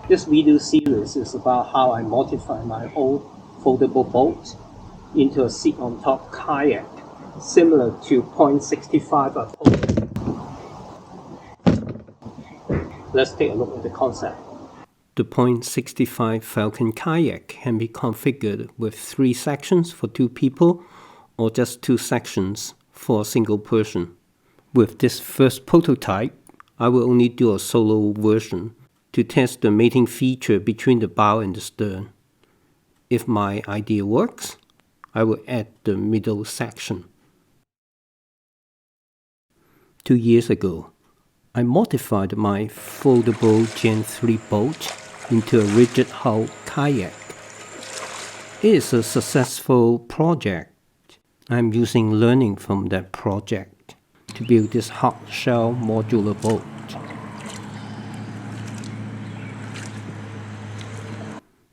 This video series is about how I modify my old foldable boat into a seat-on-top kayak, similar to .65 approach. Let's take a look at the concept. The .65 Falcon kayak can be configured with 3 sections for 2 people or just 2 sections for a single person. With this first prototype, I will only do a solo version to test the mating feature between the bow and the stern. If my idea works, I will add the middle section. 2 years ago, I modified my foldable Gen 3 boat into a rigid hull kayak. It is a successful project. I'm using learning from that project to build this hard shell modular boat.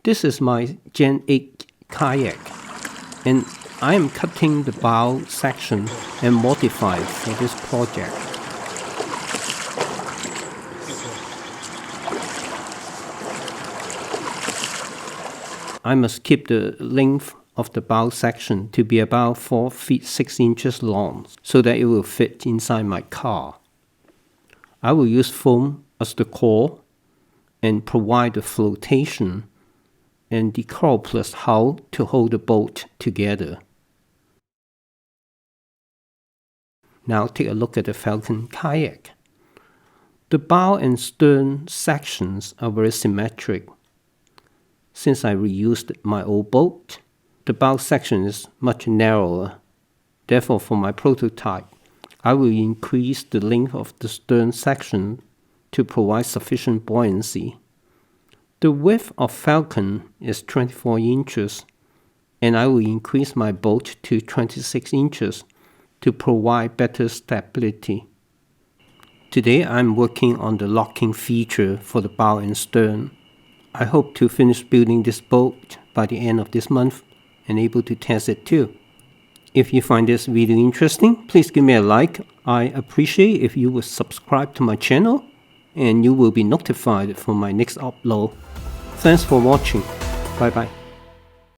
This is my Gen 8 kayak, and I am cutting the bow section and modify it for this project. I must keep the length of the bow section to be about 4 feet 6 inches long so that it will fit inside my car. I will use foam as the core and provide the flotation and the Coroplast hull to hold the boat together. Now take a look at the Falcon kayak. The bow and stern sections are very symmetric. Since I reused my old boat, the bow section is much narrower. Therefore, for my prototype, I will increase the length of the stern section to provide sufficient buoyancy. The width of Falcon is 24 inches, and I will increase my boat to 26 inches to provide better stability. Today I'm working on the locking feature for the bow and stern. I hope to finish building this boat by the end of this month and able to test it too. If you find this video interesting, please give me a like. I appreciate if you would subscribe to my channel, and you will be notified for my next upload. Thanks for watching. Bye bye.